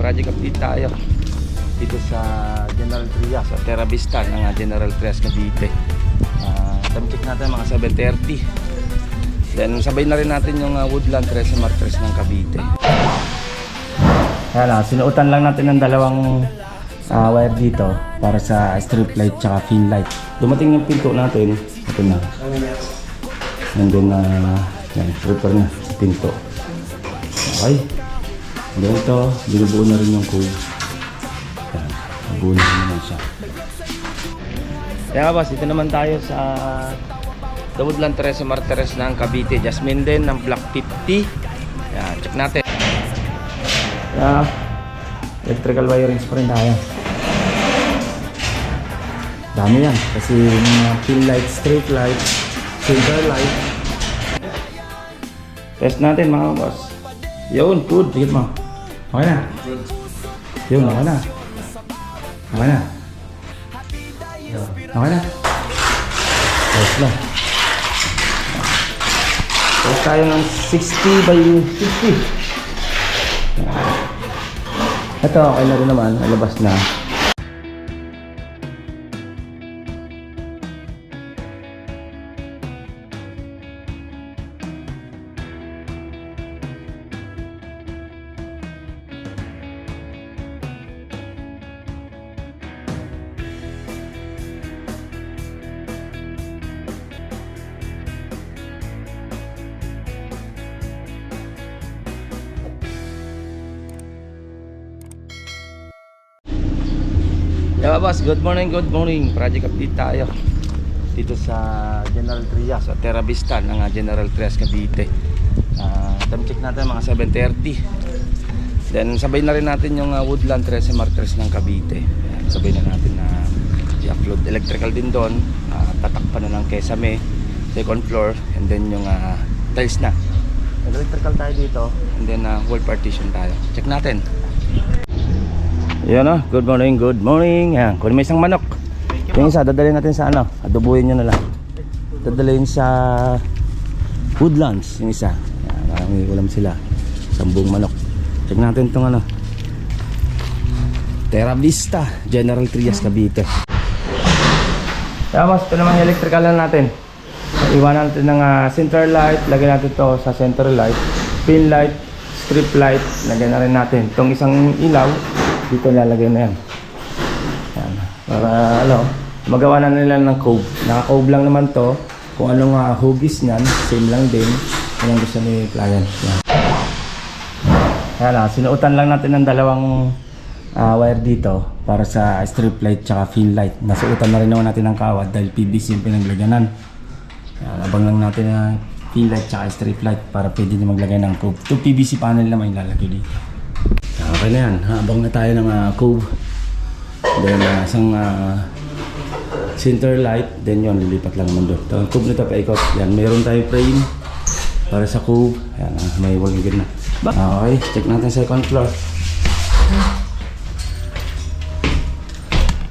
project update tayo dito sa General Trias o Terra Vista ng General Trias Cavite. Time check natin mga 7:30. Then sabay na rin natin yung Woodland Trece Martres ng Cavite. Ayan, sinuotan lang natin ng dalawang wire dito para sa strip light tsaka fill light. Dumating yung pinto natin, ito na. And then yan, prepare na sa pinto. Okay. And then ito, binubuo na rin yung code. Yan, nabuo na rin naman siya. Kaya boss, dito naman tayo sa The Woodland Trece Martres ng Cavite. Jasmine din ng Block 50. Yan, check natin. Electrical wirings pa rin tayo. Dami yan kasi yung fill light, straight light, silver light. Test natin mga boss. Yun, good, tigit mo. Okay na. Yun, okay na. Okay na. Okay na. Test lang. Test tayo ng 60 by 50. Ito, okay na rin naman. Nalabas na. Yeah, boss, good morning, good morning. Project update tayo dito sa General Trias o Terra Vista ng General Trias Cavite. Time check natin mga 7:30. Then sabay na rin natin yung Woodland Trece Martres ng Cavite. Sabay na natin na i-upload. Electrical din doon, tatakpan na ng kesame, second floor, and then yung tiles na. Electrical tayo dito, and then wall partition tayo. Check natin. Yan good morning, good morning. Yan, kunin mo isang manok. Yung isa, dadalhin natin sa adobuhin nyo na lang. Dadalhin sa Woodlands, yung isa. Yan, marami ulam sila. 10 manok. Check natin itong Terra Vista, General Trias Cavite. Kaya mas, ito naman yung electrical lang natin. Iwanan natin ng center light. Lagyan natin ito sa center light. Pin light, strip light. Lagyan na rin natin. Itong isang ilaw, dito lalagay na yan. Yan. Para magawa na nila ng cove. Naka-cove lang naman to. Kung anong hugis nyan, same lang din. Yan ang gusto ni client. Yan. Yan, sinuotan lang natin ng dalawang wire dito para sa strip light tsaka fill light. Nasuotan na rin naman natin ng kawad dahil PVC yung pinaglagyanan. Yan, abang lang natin na fill light tsaka strip light para pwede na maglagay ng cove. Ito PVC panel naman ilalagay dito. Okay na yan, habang na tayo ng cove. Then isang center light. Then yun, lilipat lang naman doon. Ito ang cove na ito, paikot. Yan, mayroon tayong frame para sa cove. Yan, may walling na. Okay, check natin second floor.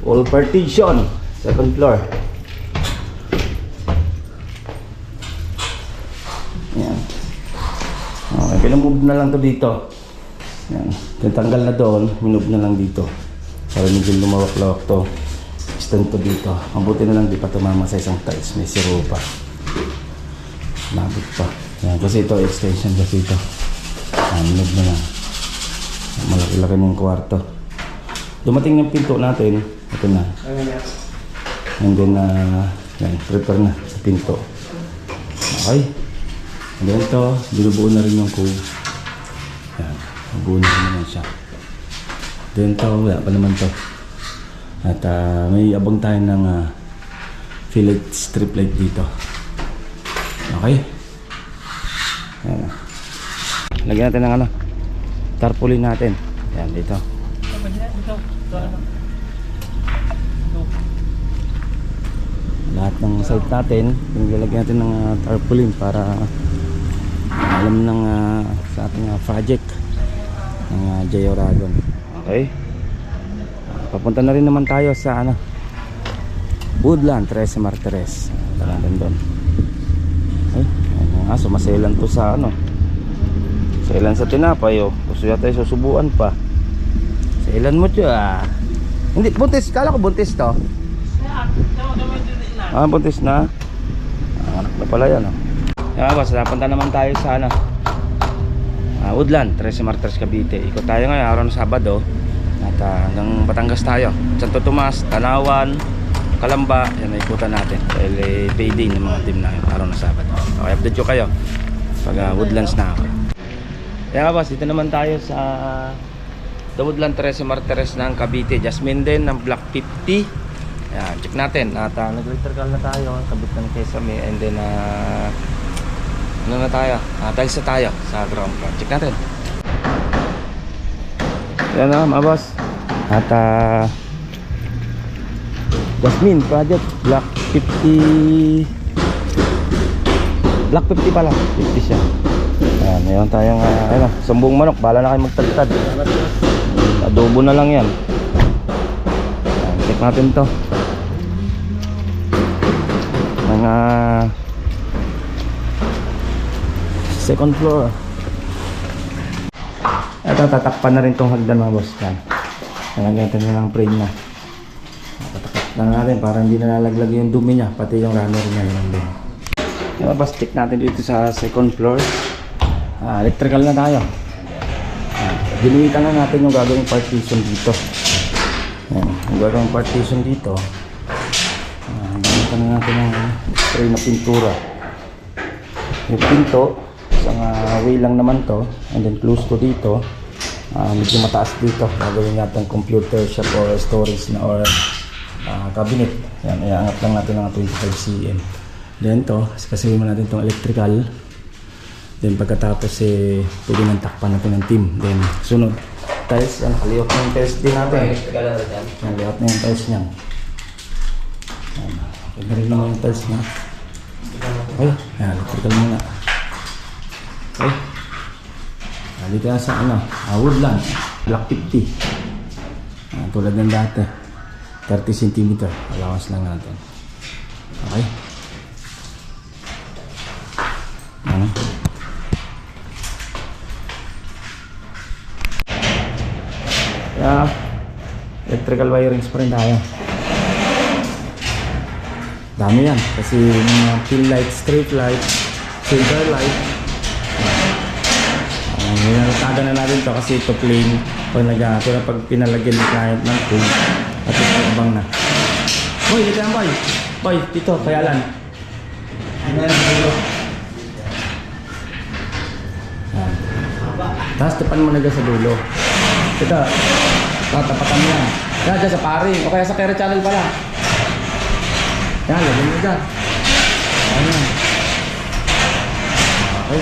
Wall partition, second floor. Yan. Okay, pinamove na lang to dito. Yan. Tanggal na doon, minove na lang dito para medyo lumawak-lawak to. Extend to dito. Mabuti na lang di pa tumama sa isang tiles. May zero pa. Labot pa. Yan. Kasi ito extension kasi ito. Minove na lang. Malaki-laki na yung kwarto. Dumating yung pinto natin. Ito na. And then yan, prepare na sa pinto. Okay. And then ito, binubuo na rin yung cove. Yan. Buo na naman siya. Then ito, wala pa naman to. At may abang tayo ng fillet strip light dito. Okay. Ayan. Lagyan natin ng tarpaulin natin. Ayan, dito. Lahat ng site natin, lagyan natin ng tarpaulin para alam ng sa ating project ng Jayoragon. Okay. Papunta na rin naman tayo sa Woodland Trece Martres. Tara doon. Okay. Sumaselan to sa Selan sa tinapay. Gusto yata susubuan pa. Sailan mo siya. Hindi, buntis. Kala ko buntis to. Buntis na. Anak na pala yan. Boss, napunta naman tayo sa Woodland, 13 Martires, Cavite. Ikot tayo ngayon, araw ng Sabado. At hanggang Batangas tayo. Santo Tomas, Tanawan, Calamba. Yan, ikutan natin. Dahil payday ng mga team na araw ng Sabado. Okay, update ko kayo pag Woodlands na ako. Kaya boss, dito naman tayo sa The Woodland 13 Martires ng Cavite. Jasmine din ng Block 50. Ayan, check natin. At nag-electrical na tayo. Kabit ng kesame. And then ano na tayo? Tiles na tayo sa ground floor. Check natin. Ayan na mga boss. At Jasmine project Block 50. Block 50 pala. 50 siya. Ayan, mayroon tayong sumbong manok. Bahala na kayo magtagtad. Adobo na lang yan. Ayan, check natin to. Mga second floor. Ito, tatakpan na rin tong hagdan mga boss. Yan. Nalagyan na ng frame na. Tatakpan lang natin para hindi na nalaglag yung dumi niya. Pati yung runner niya. Yung boss, check natin dito sa second floor. Electrical na tayo. Ginuhitan na natin yung gagawing partition dito. Yan, yung gagawing partition dito. Ginuhitan na natin yung spray na pintura. Yung pinto, isang way lang naman to. And then close to dito. Medyo mataas dito. Gagawin natin computer shop or storage na or cabinet. Yan, iangat lang natin ng 25 cm. Then to, kasi natin itong electrical. Then pagkatapos pwede nang takpan natin ng team. Then sunod tiles, layout na yung tiles din natin. Layout na yung tiles niyan. Okay na rin naman yung tiles niya. Okay, electrical muna. Okay, dito na sa Woodland Block 50. Tulad ng dati 30 cm allowance lang natin. Okay, electrical wirings pa rin tayo. Dami yan kasi mga fill light, street light, silver light. Nilataga na natin to kasi ito plain pero pag pinalagyan ng client ng tube at ito ibang na. Boy, dito yan boy. Boy, dito, kayalan. Tapos tapan mo na dyan sa dulo. Ito, tapatan mo yan. Yan dyan sa paring o kaya sa Kera Channel pala. Yan, lagyan mo dyan. Ayan. Okay.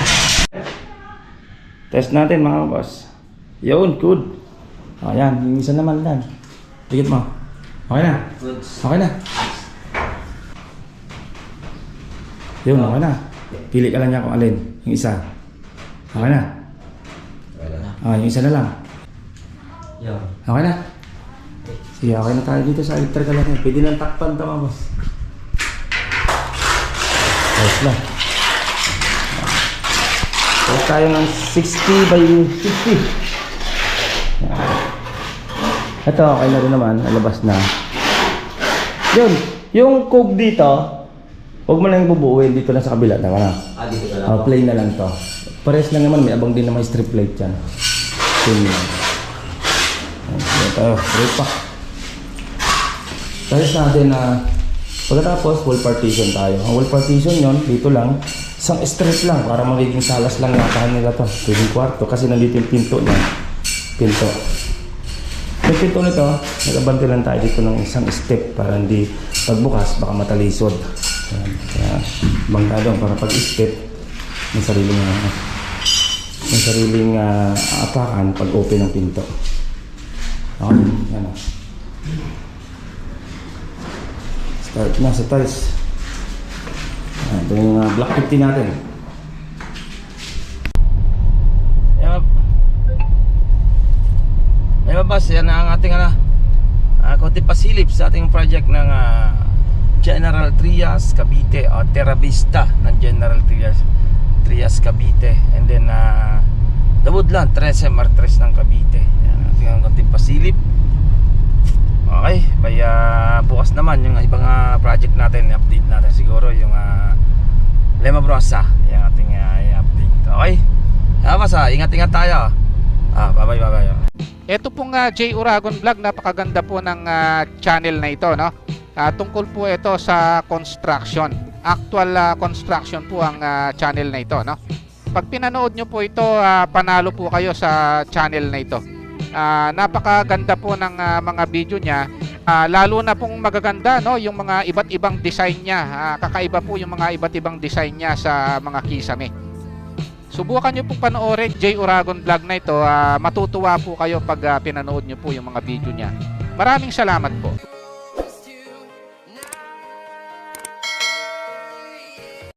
Test natin mga boss. Yun, good. Ayan, yung isa naman lang. Tigit mo. Okay na? Okay na? Yun, okay na. Pili ka lang niya kung alin. Yung isa. Okay na? Yung isa na lang. Okay na? Sige, okay na tayo dito sa electrical natin. Pwede nang takpan ito mga boss. Ayos lang. Tapos tayo ng 60 by 60. Ito, okay na rin naman. Alabas na. Yun, yung coke dito, huwag mo lang bubuuin. Dito lang sa kabila. Tama na? Dito ka lang. Plain na lang to. Pares lang naman. May abang din naman strip light yan. Plain lang. Tayo, straight pa. Tapos natin pagkatapos wall partition tayo. Ang wall partition yon dito lang, isang strip lang para magiging salas lang nakahan nila to. Pwedeng kwarto kasi nandito yung pinto niya. Pinto. Yung pinto nito, nagabante lang tayo dito ng isang step para hindi pagbukas baka matalisod. Kaya bangka doon para pag step may sariling apakan pag open ng pinto. Okay, yan o. Start na sa tiles. Ito yung Block 50 natin. Yan boss, yan ang ating konti pasilip sa ating project ng General Trias Cavite o Terra Vista ng General Trias Cavite. And then The Woodland 13 Martires ng Cavite. Yan, ating konting pasilip. Tapos naman yung ibang project natin, update natin siguro yung Lema Brosa, yung ating i-update. Okay? Boss, ingat-ingat tayo. Bye-bye. Ito pong J. Uragon Vlog, napakaganda po ng channel na ito, no? Tungkol po ito sa construction. Actual construction po ang channel na ito, no? Pag pinanood nyo po ito, panalo po kayo sa channel na ito. Napakaganda po ng mga video niya. Lalo na pong magaganda, no, yung mga iba't ibang design niya. Kakaiba po yung mga iba't ibang design niya sa mga kisame. Subukan nyo pong panoorin J. Uragon Vlog na ito. Matutuwa po kayo pag pinanood nyo po yung mga video niya. Maraming salamat po.